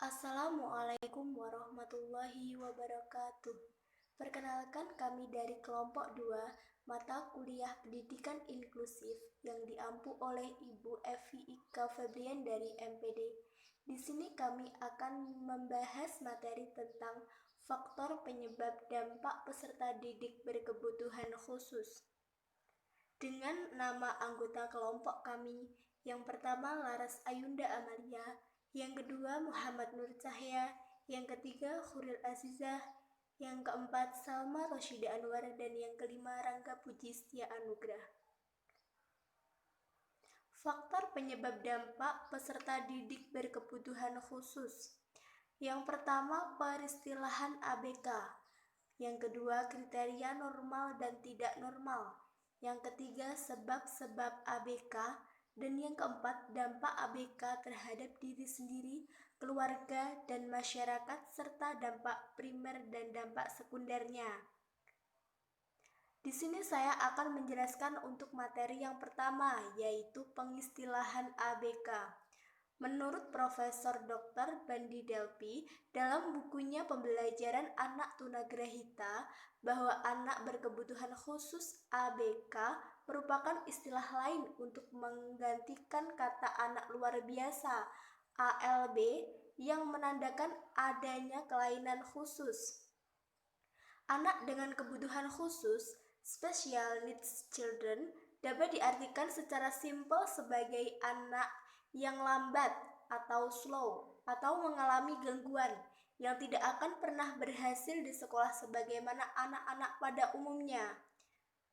Assalamualaikum warahmatullahi wabarakatuh. Perkenalkan, kami dari kelompok 2 mata kuliah Pendidikan Inklusif yang diampu oleh Ibu Evi Ika Febrian dari MPD. Di sini kami akan membahas materi tentang faktor penyebab dampak peserta didik berkebutuhan khusus. Dengan nama anggota kelompok kami, yang pertama Laras Ayunda Amalia, yang kedua Muhammad Nur Cahya, yang ketiga Khuril Azizah, yang keempat Salma Rosyida Anwar, dan yang kelima Rangga Puji Setia Anugrah. Faktor penyebab dampak peserta didik berkebutuhan khusus. Yang pertama, peristilahan ABK. Yang kedua, kriteria normal dan tidak normal. Yang ketiga, sebab-sebab ABK. Dan yang keempat, dampak ABK terhadap diri sendiri, keluarga, dan masyarakat, serta dampak primer dan dampak sekundernya. Di sini saya akan menjelaskan untuk materi yang pertama, yaitu pengistilahan ABK. Menurut Profesor Dr. Bandi Delpi dalam bukunya Pembelajaran Anak Tunagrahita, bahwa anak berkebutuhan khusus ABK merupakan istilah lain untuk menggantikan kata anak luar biasa ALB yang menandakan adanya kelainan khusus. Anak dengan kebutuhan khusus, special needs children, dapat diartikan secara simpel sebagai anak yang lambat atau slow atau mengalami gangguan yang tidak akan pernah berhasil di sekolah sebagaimana anak-anak pada umumnya.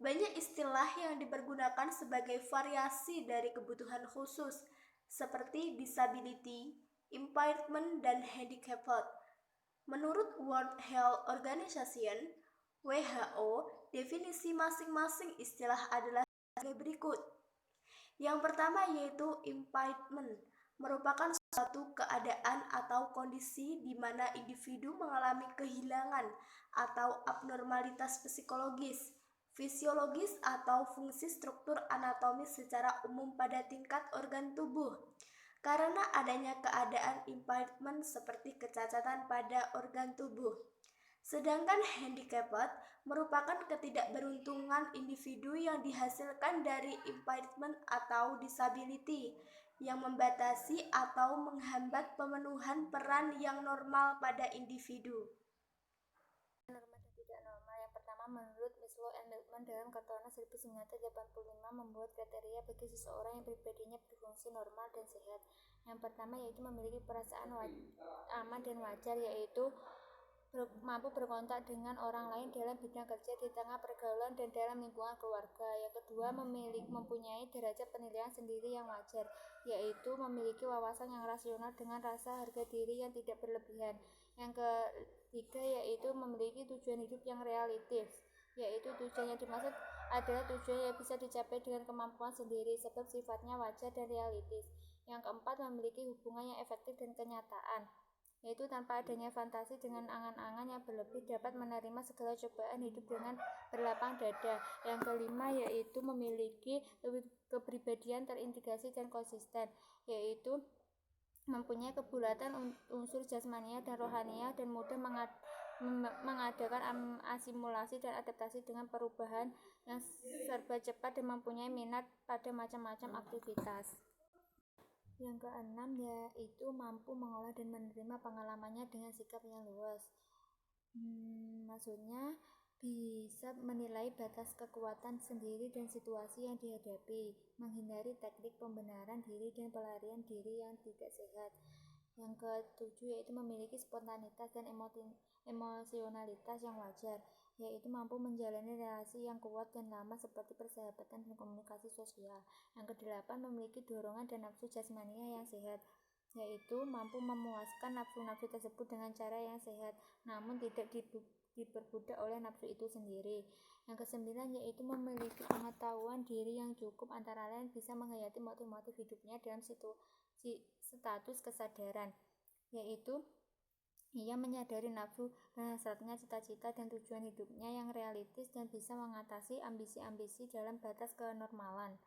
Banyak istilah yang dipergunakan sebagai variasi dari kebutuhan khusus, seperti disability, impairment, dan handicapped. Menurut World Health Organization (WHO), definisi masing-masing istilah adalah sebagai berikut. Yang pertama yaitu impairment, merupakan suatu keadaan atau kondisi di mana individu mengalami kehilangan atau abnormalitas psikologis, fisiologis, atau fungsi struktur anatomis secara umum pada tingkat organ tubuh. Karena adanya keadaan impairment seperti kecacatan pada organ tubuh. Sedangkan handicapped merupakan ketidakberuntungan individu yang dihasilkan dari impairment atau disability yang membatasi atau menghambat pemenuhan peran yang normal pada individu. Normal dan tidak normal. Yang pertama, menurut Maslow and Milman dalam Kartono 1985 membuat kriteria bagi seseorang yang pribadinya berfungsi normal dan sehat. Yang pertama yaitu memiliki perasaan aman dan wajar, yaitu mampu berkontak dengan orang lain dalam bidang kerja, di tengah pergaulan, dan dalam lingkungan keluarga. Yang kedua, mempunyai derajat penilaian sendiri yang wajar, yaitu memiliki wawasan yang rasional dengan rasa harga diri yang tidak berlebihan. Yang ketiga yaitu memiliki tujuan hidup yang realistis, yaitu tujuan yang dimaksud adalah tujuan yang bisa dicapai dengan kemampuan sendiri sebab sifatnya wajar dan realistis. Yang keempat, memiliki hubungan yang efektif dan kenyataan, yaitu tanpa adanya fantasi dengan angan-angan yang berlebih, dapat menerima segala cobaan hidup dengan berlapang dada. Yang kelima yaitu memiliki kepribadian terintegrasi dan konsisten, yaitu mempunyai kebulatan unsur jasmania dan rohania dan mudah mengadakan asimilasi dan adaptasi dengan perubahan yang serba cepat dan mempunyai minat pada macam-macam aktivitas. Yang keenam yaitu mampu mengolah dan menerima pengalamannya dengan sikap yang luas. Maksudnya bisa menilai batas kekuatan sendiri dan situasi yang dihadapi, menghindari teknik pembenaran diri dan pelarian diri yang tidak sehat. Yang ketujuh yaitu memiliki spontanitas dan emosionalitas yang wajar, yaitu mampu menjalani relasi yang kuat dan lama seperti persahabatan dan komunikasi sosial. Yang kedelapan, memiliki dorongan dan nafsu jasmania yang sehat, yaitu mampu memuaskan nafsu-nafsu tersebut dengan cara yang sehat, namun tidak diperbudak oleh nafsu itu sendiri. Yang kesembilan yaitu memiliki pengetahuan diri yang cukup, antara lain bisa menghayati motif-motif hidupnya dalam status kesadaran, yaitu ia menyadari nafsu dan hasratnya, cita-cita dan tujuan hidupnya yang realistis, dan bisa mengatasi ambisi-ambisi dalam batas kenormalan.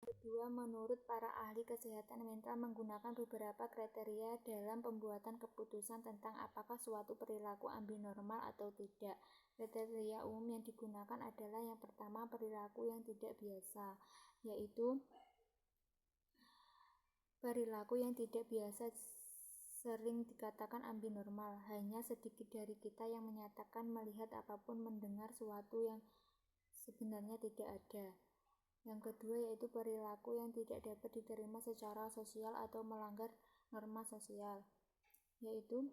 Kedua, menurut para ahli kesehatan mental menggunakan beberapa kriteria dalam pembuatan keputusan tentang apakah suatu perilaku ambinormal atau tidak. Kriteria umum yang digunakan adalah yang pertama, perilaku yang tidak biasa, yaitu perilaku yang tidak biasa sering dikatakan ambinormal. Hanya sedikit dari kita yang menyatakan melihat apapun mendengar sesuatu yang sebenarnya tidak ada. Yang kedua yaitu perilaku yang tidak dapat diterima secara sosial atau melanggar norma sosial, yaitu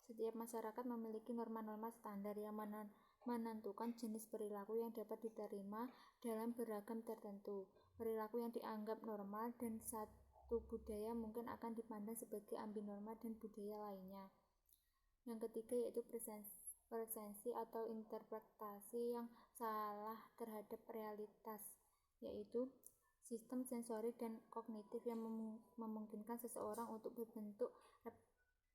setiap masyarakat memiliki norma-norma standar yang menentukan jenis perilaku yang dapat diterima dalam beragam tertentu. Perilaku yang dianggap normal dan satu budaya mungkin akan dipandang sebagai ambinormal dan budaya lainnya. Yang ketiga yaitu persepsi atau interpretasi yang salah terhadap realitas, yaitu sistem sensori dan kognitif yang memungkinkan seseorang untuk berbentuk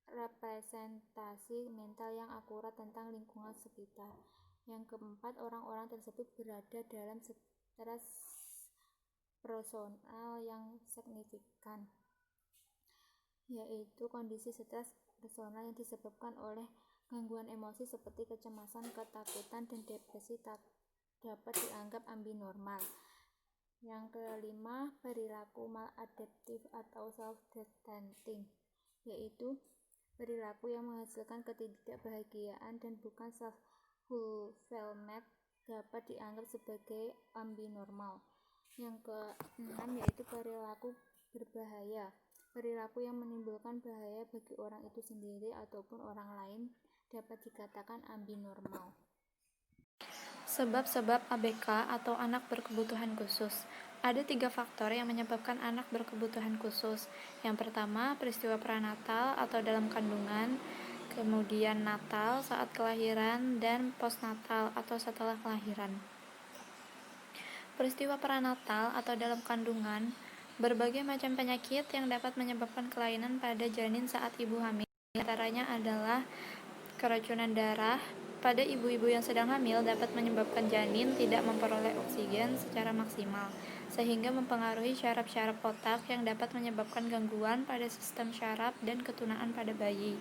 representasi mental yang akurat tentang lingkungan sekitar. Yang keempat, orang-orang tersebut berada dalam stres personal yang signifikan, yaitu kondisi stres personal yang disebabkan oleh gangguan emosi seperti kecemasan, ketakutan, dan depresi dapat dianggap ambinormal. Yang kelima, perilaku maladaptif atau self-destructing, yaitu perilaku yang menghasilkan ketidakbahagiaan dan bukan self-fulfillment dapat dianggap sebagai ambinormal. Yang keenam yaitu perilaku berbahaya, perilaku yang menimbulkan bahaya bagi orang itu sendiri ataupun orang lain dapat dikatakan ambinormal. Sebab-sebab ABK atau anak berkebutuhan khusus. Ada 3 faktor yang menyebabkan anak berkebutuhan khusus. Yang pertama, peristiwa prenatal atau dalam kandungan, kemudian natal saat kelahiran, dan postnatal atau setelah kelahiran. Peristiwa prenatal atau dalam kandungan, berbagai macam penyakit yang dapat menyebabkan kelainan pada janin saat ibu hamil. Di antaranya adalah keracunan darah pada ibu-ibu yang sedang hamil dapat menyebabkan janin tidak memperoleh oksigen secara maksimal, sehingga mempengaruhi syaraf-syaraf otak yang dapat menyebabkan gangguan pada sistem syaraf dan ketunaan pada bayi.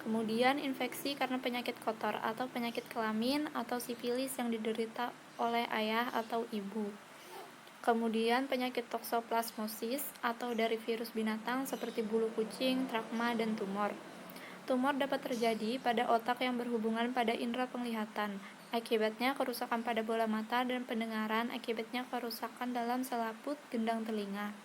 Kemudian infeksi karena penyakit kotor atau penyakit kelamin atau sifilis yang diderita oleh ayah atau ibu. Kemudian penyakit toksoplasmosis atau dari virus binatang seperti bulu kucing, trakma, dan tumor. Tumor dapat terjadi pada otak yang berhubungan pada indera penglihatan. Akibatnya kerusakan pada bola mata dan pendengaran, akibatnya kerusakan dalam selaput gendang telinga.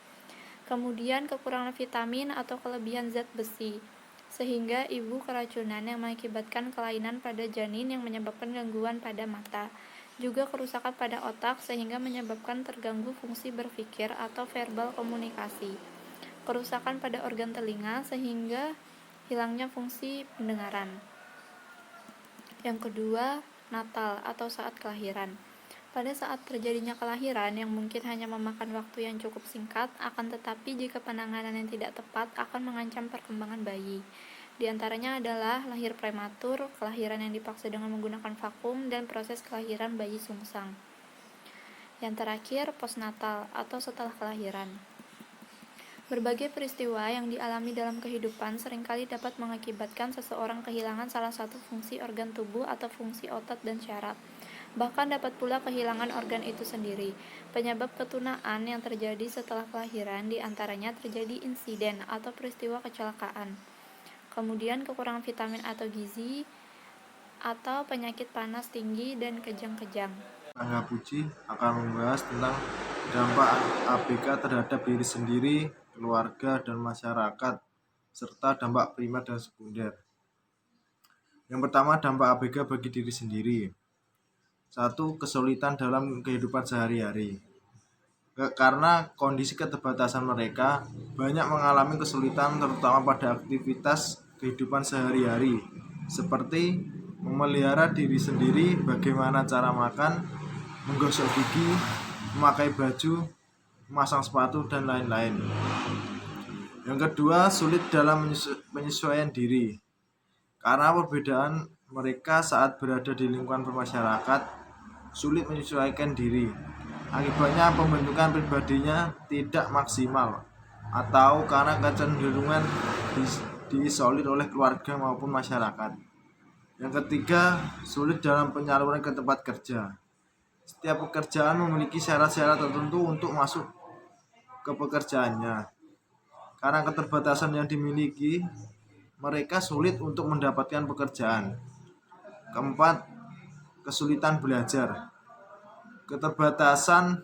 Kemudian kekurangan vitamin atau kelebihan zat besi, sehingga ibu keracunan yang mengakibatkan kelainan pada janin yang menyebabkan gangguan pada mata. Juga kerusakan pada otak sehingga menyebabkan terganggu fungsi berpikir atau verbal komunikasi. Kerusakan pada organ telinga sehingga hilangnya fungsi pendengaran. Yang kedua, natal atau saat kelahiran. Pada saat terjadinya kelahiran yang mungkin hanya memakan waktu yang cukup singkat, akan tetapi jika penanganan yang tidak tepat akan mengancam perkembangan bayi. Di antaranya adalah lahir prematur, kelahiran yang dipaksa dengan menggunakan vakum, dan proses kelahiran bayi sungsang. Yang terakhir, postnatal atau setelah kelahiran. Berbagai peristiwa yang dialami dalam kehidupan seringkali dapat mengakibatkan seseorang kehilangan salah satu fungsi organ tubuh atau fungsi otot dan syaraf. Bahkan dapat pula kehilangan organ itu sendiri. Penyebab ketunaan yang terjadi setelah kelahiran diantaranya terjadi insiden atau peristiwa kecelakaan. Kemudian kekurangan vitamin atau gizi, atau penyakit panas tinggi dan kejang-kejang. Angga Puji akan membahas tentang dampak ABK terhadap diri sendiri, keluarga, dan masyarakat, serta dampak primer dan sekunder. Yang pertama, dampak ABK bagi diri sendiri. 1. Kesulitan dalam kehidupan sehari-hari. Karena kondisi keterbatasan mereka, banyak mengalami kesulitan terutama pada aktivitas kehidupan sehari-hari, seperti memelihara diri sendiri, bagaimana cara makan, menggosok gigi, memakai baju, memasang sepatu, dan lain-lain. Yang kedua, sulit dalam penyesuaian diri. Karena perbedaan mereka saat berada di lingkungan bermasyarakat, sulit menyesuaikan diri. Akibatnya pembentukan pribadinya tidak maksimal atau karena kecenderungan diisolir oleh keluarga maupun masyarakat. Yang ketiga, sulit dalam penyaluran ke tempat kerja. Setiap pekerjaan memiliki syarat-syarat tertentu untuk masuk ke pekerjaannya. Karena keterbatasan yang dimiliki, mereka sulit untuk mendapatkan pekerjaan. Keempat, kesulitan belajar. Keterbatasan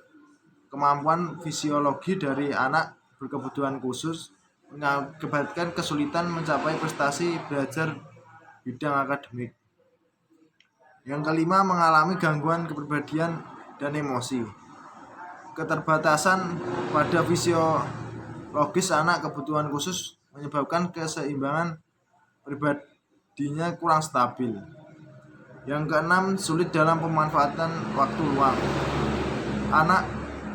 kemampuan fisiologi dari anak berkebutuhan khusus mengakibatkan kesulitan mencapai prestasi belajar bidang akademik. Yang kelima, mengalami gangguan kepribadian dan emosi. Keterbatasan pada fisiologis anak kebutuhan khusus menyebabkan keseimbangan pribadinya kurang stabil. Yang keenam, sulit dalam pemanfaatan waktu luang. Anak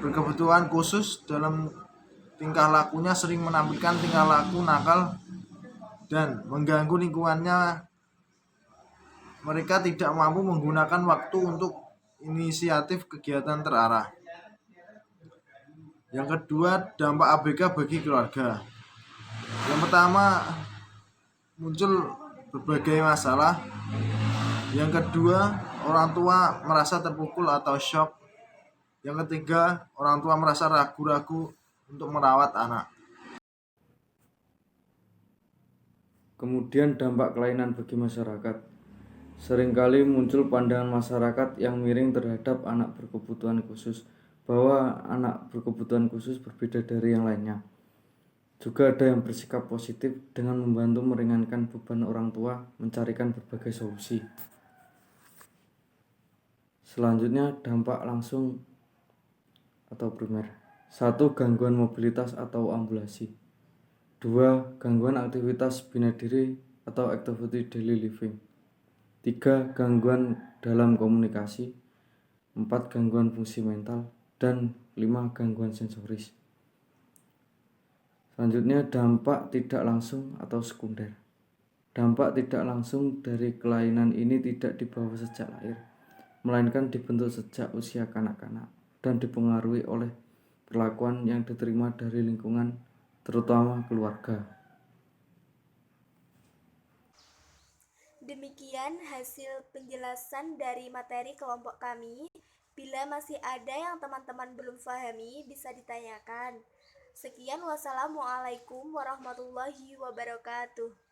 berkebutuhan khusus dalam tingkah lakunya sering menampilkan tingkah laku nakal dan mengganggu lingkungannya. Mereka tidak mampu menggunakan waktu untuk inisiatif kegiatan terarah. Yang kedua, dampak ABK bagi keluarga. Yang pertama, muncul berbagai masalah. Yang kedua, orang tua merasa terpukul atau shock. Yang ketiga, orang tua merasa ragu-ragu untuk merawat anak. Kemudian dampak kelainan bagi masyarakat. Seringkali muncul pandangan masyarakat yang miring terhadap anak berkebutuhan khusus, bahwa anak berkebutuhan khusus berbeda dari yang lainnya. Juga ada yang bersikap positif dengan membantu meringankan beban orang tua mencarikan berbagai solusi. Selanjutnya, dampak langsung atau primer. 1. Gangguan mobilitas atau ambulasi. 2. Gangguan aktivitas bina diri atau activity daily living. 3. Gangguan dalam komunikasi. 4. Gangguan fungsi mental. Dan 5. Gangguan sensoris. Selanjutnya, dampak tidak langsung atau sekunder. Dampak tidak langsung dari kelainan ini tidak dibawa sejak lahir, melainkan dibentuk sejak usia kanak-kanak dan dipengaruhi oleh perlakuan yang diterima dari lingkungan, terutama keluarga. Demikian hasil penjelasan dari materi kelompok kami. Bila masih ada yang teman-teman belum pahami, bisa ditanyakan. Sekian, wassalamualaikum warahmatullahi wabarakatuh.